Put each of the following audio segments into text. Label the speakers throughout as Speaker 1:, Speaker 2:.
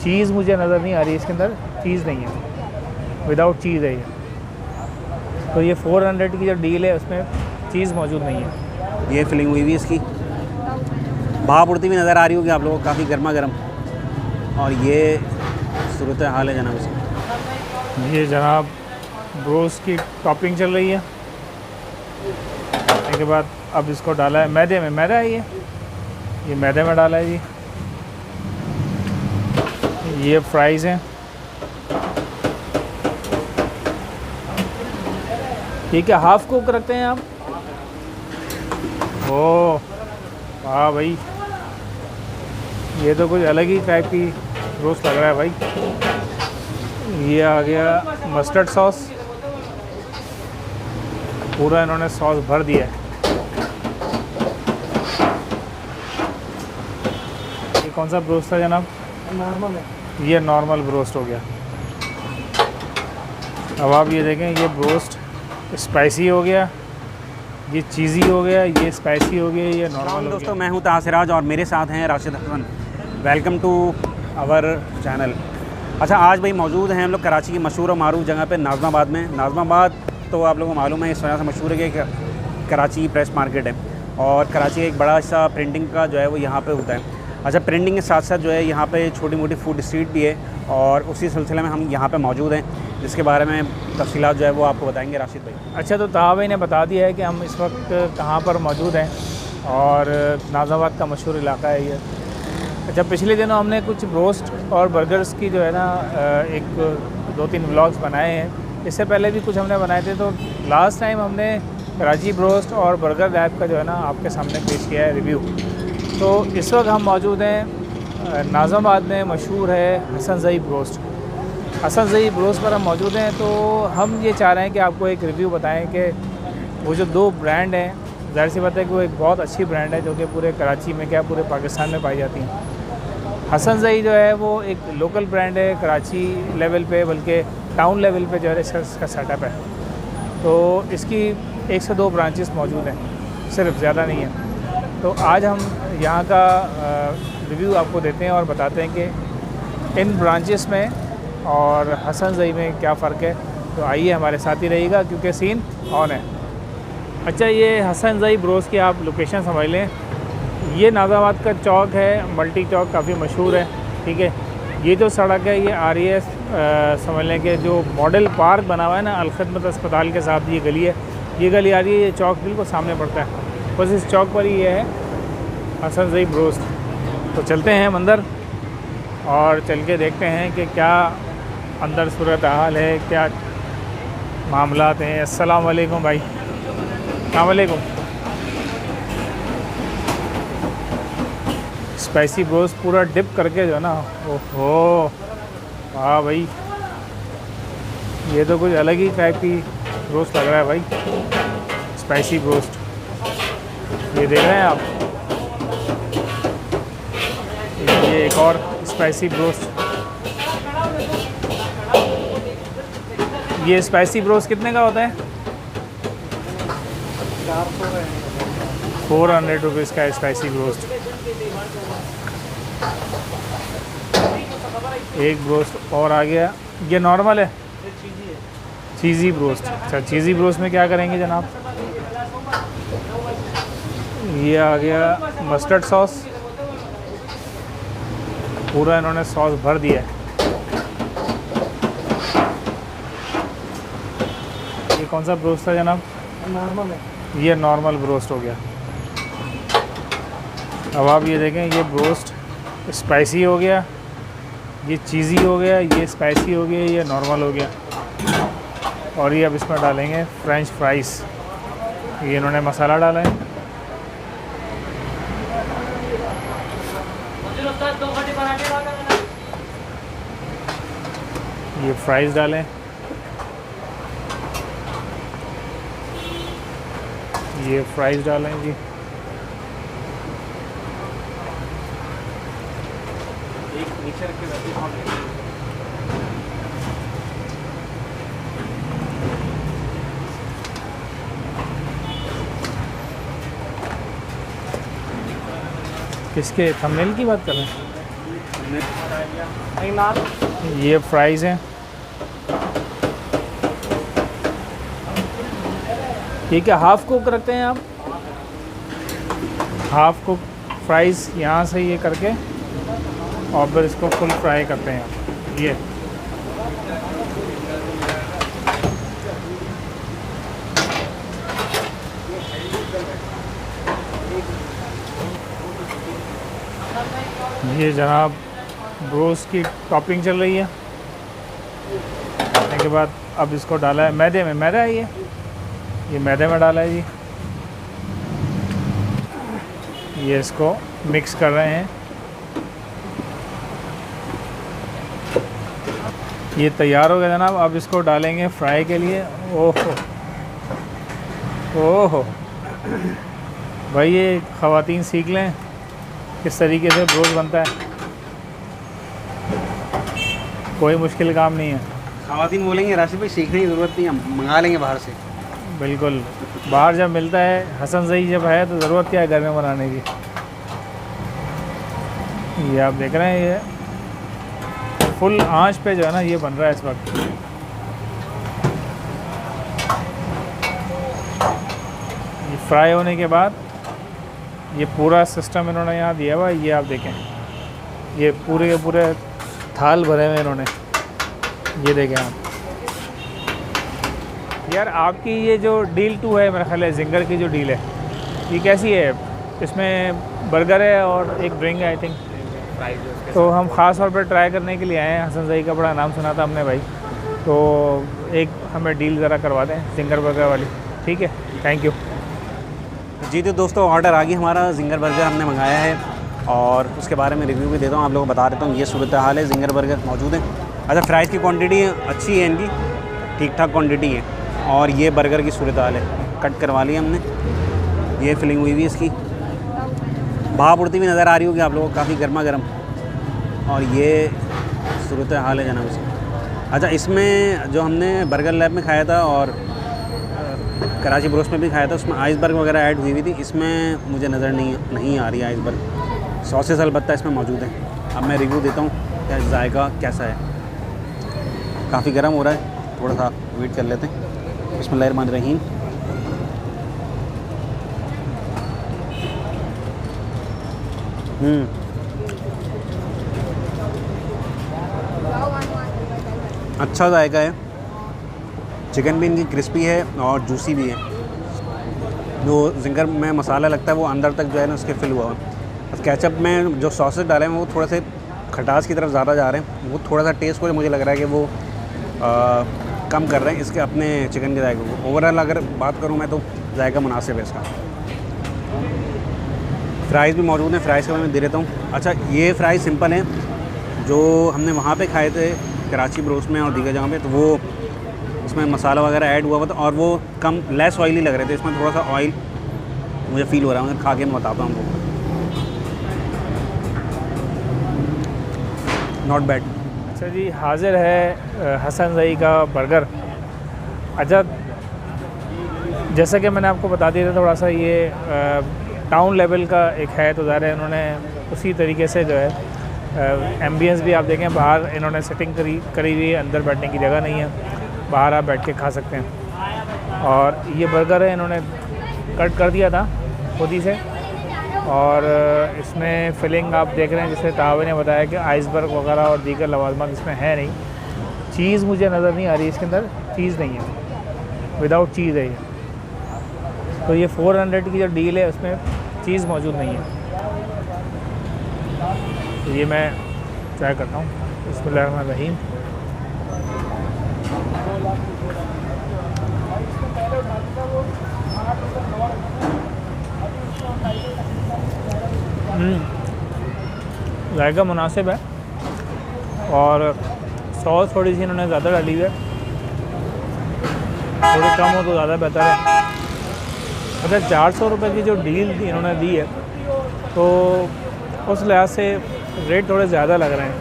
Speaker 1: चीज़ मुझे नज़र नहीं आ रही, इसके अंदर चीज़ नहीं है, विदाउट चीज़ है ये। तो ये 400 की जो डील है उसमें चीज़ मौजूद नहीं है।
Speaker 2: ये फिलिंग हुई हुई इसकी, भाप उड़ती हुई नज़र आ रही होगी आप लोगों को, काफ़ी गर्मा गर्म। और ये सूरत हाल है जनाब इसकी।
Speaker 1: ये जनाब ब्रोस्ट की टॉपिंग चल रही है। उसके बाद अब इसको डाला है मैदे में, मैदा है ये मैदे में डाला है जी। ये फ्राइज़ हैं, ठीक है। हाफ़ कुक रखते हैं आप। ओह वाह भाई, ये तो कुछ अलग ही टाइप की रोस्ट लग रहा है भाई। ये आ गया मस्टर्ड सॉस, पूरा इन्होंने सॉस भर दिया है। ये कौन सा ब्रोस्ट था जनाब?
Speaker 3: नॉर्मल है,
Speaker 1: ये नॉर्मल ब्रोस्ट हो गया। अब आप ये देखें, ये ब्रोस्ट स्पाइसी हो गया, ये चीज़ी हो गया, ये स्पाइसी हो गया, ये नॉर्मल हो
Speaker 2: दोस्तों,
Speaker 1: गया।
Speaker 2: मैं हूं तासिराज और मेरे साथ हैं Rashid Hasan. Welcome to our channel. अच्छा, आज भाई मौजूद हैं हम लोग कराची की मशहूर और मारूफ जगह पे, नाज़माबाद में। नाज़माबाद तो आप लोगों को मालूम है इस वजह से मशहूर है कि कराची प्रेस मार्केट है और कराची एक बड़ा सा प्रिंटिंग का जो है वो यहाँ पे होता है। अच्छा, प्रिंटिंग के साथ साथ जो है यहाँ पे छोटी मोटी फूड स्ट्रीट भी है और उसी सिलसिले में हम यहाँ पे मौजूद हैं, जिसके बारे में तफसीलात जो है वो आपको बताएंगे राशिद भाई।
Speaker 1: अच्छा, तो ताहा भाई ने बता दिया है कि हम इस वक्त कहाँ पर मौजूद हैं और नाज़माबाद का मशहूर इलाका है ये। अच्छा, पिछले दिनों हमने कुछ ब्रोस्ट और बर्गर्स की जो है ना एक 2-3 व्लॉग्स बनाए हैं। इससे पहले भी कुछ हमने बनाए थे। तो लास्ट टाइम हमने कराची ब्रोस्ट और बर्गर लैब का जो है ना आपके सामने पेश किया है रिव्यू। तो इस वक्त हम मौजूद हैं नाज़माबाद में मशहूर है हसन ज़ई ब्रोस्ट। हसन ज़ई ब्रोस्ट पर हम मौजूद हैं। तो हम ये चाह रहे हैं कि आपको एक रिव्यू बताएं कि वो जो 2 ब्रांड हैं, ज़ाहिर सी बात है कि वो एक बहुत अच्छी ब्रांड है जो कि पूरे कराची में क्या पूरे पाकिस्तान में पाई जाती हैं। हसन ज़ई जो है वो एक लोकल ब्रांड है कराची लेवल पे, बल्कि टाउन लेवल पे जो है इसका सेटअप है। तो इसकी 1 से 2 ब्रांचेस मौजूद हैं, सिर्फ, ज़्यादा नहीं है। तो आज हम यहाँ का रिव्यू आपको देते हैं और बताते हैं कि इन ब्रांचेस में और हसन ज़ई में क्या फ़र्क है। तो आइए हमारे साथ ही रहिएगा क्योंकि सीन ऑन है। अच्छा, ये हसन ज़ई ब्रोस्ट की आप लोकेशन समझ लें, ये नाज़माबाद का चौक है, मल्टी चौक, काफ़ी मशहूर है, ठीक है। ये जो सड़क है ये RAS समझ लें कि जो मॉडल पार्क बना हुआ है ना अलखदमत अस्पताल के साथ, ये गली है, ये गली आ रही है, ये चौक बिल्कुल सामने पड़ता है। बस इस चौक पर ही ये है हसन ज़ई ब्रोस्ट। तो चलते हैं हम अंदर और चल के देखते हैं कि क्या अंदर सूरत हाल है, क्या मामलात हैं। अस्सलाम वालेकुम भाई। अस्सलाम वालेकुम। स्पाइसी ब्रोस्ट पूरा डिप करके जो है ना, ओहो वाह भाई, ये तो कुछ अलग ही टाइप की ब्रोस्ट लग रहा है भाई। स्पाइसी ब्रोस्ट ये देख रहे हैं आप, ये एक और स्पाइसी ब्रोस्ट। ये स्पाइसी ब्रोस्ट कितने का होता है? 400 रुपीज़ का स्पाइसी ब्रोस्ट। एक ब्रोस्ट और आ गया, ये नॉर्मल है, चीज़ी ब्रोस्ट। अच्छा, चीज़ी ब्रोस्ट में क्या करेंगे जनाब? ये आ गया मस्टर्ड सॉस, पूरा इन्होंने सॉस भर दिया है। ये कौन सा ब्रोस्ट था जनाब?
Speaker 3: नॉर्मल है,
Speaker 1: ये नॉर्मल ब्रोस्ट हो गया। अब आप ये देखें, ये ब्रोस्ट स्पाइसी हो गया, ये चीज़ी हो गया, ये स्पाइसी हो गया, ये नॉर्मल हो गया। और ये अब इसमें डालेंगे फ्रेंच फ्राइज़। ये इन्होंने मसाला डाला है। ये फ्राइज़ डालें, ये फ्राइज़ डालें जी। किसके थंबनेल की बात कर रहे हैं?
Speaker 3: एक नान।
Speaker 1: ये फ्राइज़ हैं। ये क्या हाफ़ कुक रखते हैं आप? हाफ़ कुक फ्राइज़ यहाँ से ये करके और फिर इसको फुल फ्राई करते हैं आप। ये जनाब रोस्ट की टॉपिंग चल रही है। करने के बाद अब इसको डाला है मैदे में। मैदा है ये मैदे में डाला है जी। ये इसको मिक्स कर रहे हैं। ये तैयार हो गया जनाब। अब इसको डालेंगे फ्राई के लिए। ओहो ओहो भाई, ये ख़वातीन सीख लें किस तरीके से ब्रोस्ट बनता है। कोई मुश्किल काम नहीं है।
Speaker 2: ख़वातीन बोलेंगे राशिद भाई सीखने की ज़रूरत नहीं है, मंगा लेंगे बाहर से।
Speaker 1: बिल्कुल, बाहर जब मिलता है, हसन सही जब है तो ज़रूरत क्या है घर में बनाने की। ये आप देख रहे हैं, ये फुल आंच पे जो है ना ये बन रहा है इस वक्त। ये फ्राई होने के बाद ये पूरा सिस्टम इन्होंने यहाँ दिया हुआ है। ये आप देखें, ये पूरे के पूरे थाल भरे हुए इन्होंने। ये देखें आप यार, आपकी ये जो डील 2 है मेरा ख्याल है, जिंगर की जो डील है, ये कैसी है? इसमें बर्गर है और एक ड्रिंक है आई थिंक। तो हम ख़ास तौर पर ट्राई करने के लिए आए हैं। हसन सही का बड़ा नाम सुना था हमने भाई, तो एक हमें डील ज़रा करवा दें जिंगर बर्गर वाली। ठीक है, थैंक यू
Speaker 2: जी। तो दोस्तों ऑर्डर आ गई हमारा, जिंगर बर्गर हमने मंगाया है और उसके बारे में रिव्यू भी देता हूँ, आप लोगों को बता देता हूँ। ये सूरत हाल है, जिंगर बर्गर मौजूद है। अच्छा, फ्राइज़ की क्वांटिटी अच्छी है इनकी, ठीक ठाक क्वांटिटी है। और ये बर्गर की सूरत हाल है, कट करवा ली हमने। ये फिलिंग हुई हुई इसकी, भाप उड़ती हुई नज़र आ रही होगी आप लोगों को, काफ़ी गर्मा गर्म। और ये सूरत हाल है जनाब इसकी। अच्छा, इसमें जो हमने बर्गर लैब में खाया था और कराची ब्रोस्ट में भी खाया था, उसमें आइसबर्ग वगैरह ऐड हुई हुई थी। इसमें मुझे नज़र नहीं आ रही आइसबर्ग। सॉसेस अलबत्ता इसमें मौजूद है। अब मैं रिव्यू देता हूँ क्या जायका कैसा है। काफ़ी गर्म हो रहा है, थोड़ा सा वेट कर लेते हैं। बिस्मिल्लाहिर्रहमानिर्रहीम। अच्छा जायका है। चिकन भी इनकी क्रिस्पी है और जूसी भी है। जो जिंगर में मसाला लगता है वो अंदर तक जो है ना उसके फिल हुआ है। बस केचप में जो सॉसेस डाले हैं वो थोड़ा से खटास की तरफ ज़्यादा जा रहे हैं। वो थोड़ा सा टेस्ट को मुझे लग रहा है कि वो कम कर रहे हैं इसके अपने चिकन के जायके को। ओवरऑल अगर बात करूँ मैं तो जायका मुनासिब है इसका। फ़्राइज़ भी मौजूद हैं, फ़्राइज़ के बारे में दे देता हूँ। अच्छा, ये फ़्राइज़ सिंपल हैं, जो हमने वहाँ पे खाए थे कराची ब्रोस्ट में और दीगर जगह पे, तो वो उसमें मसाला वगैरह ऐड हुआ था और वो कम लेस ऑयली लग रहे थे। इसमें थोड़ा सा ऑयल मुझे फ़ील हो रहा है, खा के मैं बताता हूँ आपको। Not bad.
Speaker 1: अच्छा जी, हाज़िर है हसन सही का बर्गर। अच्छा, जैसा कि मैंने आपको बता दिया था, थोड़ा सा ये टाउन लेवल का एक है, तो ज़ाहिर है इन्होंने उसी तरीके से जो है एम्बियंस भी आप देखें, बाहर इन्होंने सेटिंग करी हुई है, अंदर बैठने की जगह नहीं है, बाहर आप बैठ के खा सकते हैं। और ये बर्गर है, इन्होंने कट कर दिया था खुद ही से। और इसमें फिलिंग आप देख रहे हैं, जिससे तावे ने बताया कि आइसबर्ग वगैरह और दीगर लवाजमात इसमें है नहीं। चीज़ मुझे नज़र नहीं आ रही, इसके अंदर चीज़ नहीं है, विदाउट चीज़ है ये। तो ये 400 की जो डील है उसमें चीज़ मौजूद नहीं है। तो ये मैं ट्राई करता हूँ। बिस्मिल्लाहिर्रहमानिर्रहीम। जायका मुनासिब है और सॉस थोड़ी सी इन्होंने ज़्यादा डाली हुई है, थोड़ी कम हो तो ज़्यादा बेहतर है। अच्छा, 400 रुपये की जो डील इन्होंने दी है, तो उस लिहाज से रेट थोड़े ज़्यादा लग रहे हैं,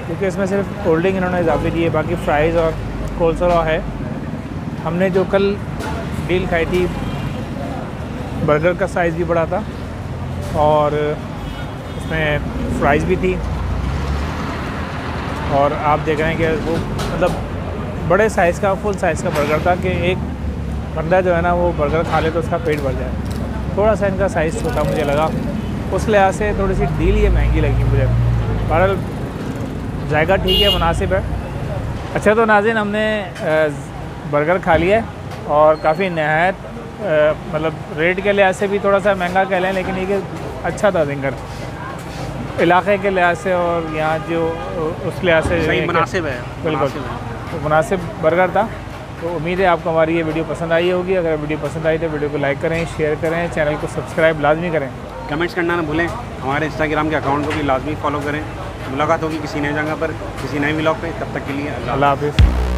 Speaker 1: क्योंकि इसमें सिर्फ कोल्ड ड्रिंक इन्होंने इजाफी दी है, बाकी फ़्राइज़ और कोलस्लॉ है। हमने जो कल डील खाई थी, बर्गर का साइज़ भी बड़ा था और उसमें फ़्राइज़ भी थी, और आप देख रहे हैं कि वो मतलब बड़े साइज़ का फुल साइज़ का बर्गर था कि एक बंदा जो है ना वो बर्गर खा ले तो उसका पेट भर जाए। थोड़ा सा इनका साइज़ छोटा मुझे लगा, उस लिहाज से थोड़ी सी डील ये महंगी लगी मुझे। बहरहाल जायका ठीक है, मुनासिब है। अच्छा तो नाज़रीन, हमने बर्गर खा लिया है और काफ़ी नहायत मतलब रेट के लिहाज से भी थोड़ा सा महंगा कह लें, लेकिन ये अच्छा था जिंगर इलाके के लिहाज से और यहाँ जो उस लिहाज से
Speaker 2: सही मुनासिब है,
Speaker 1: बिल्कुल
Speaker 2: मुनासिब है।
Speaker 1: तो मुनासिब बर्गर था। तो उम्मीद है आपको हमारी ये वीडियो पसंद आई होगी। अगर वीडियो पसंद आई तो वीडियो को लाइक करें, शेयर करें, चैनल को सब्सक्राइब लाजमी करें,
Speaker 2: कमेंट्स करना ना भूलें। हमारे इंस्टाग्राम के अकाउंट को भी लाजमी फॉलो करें। मुलाकात होगी किसी नई जगह पर, किसी नए व्लॉग पे। तब तक के लिए
Speaker 1: अल्लाह हाफिज़।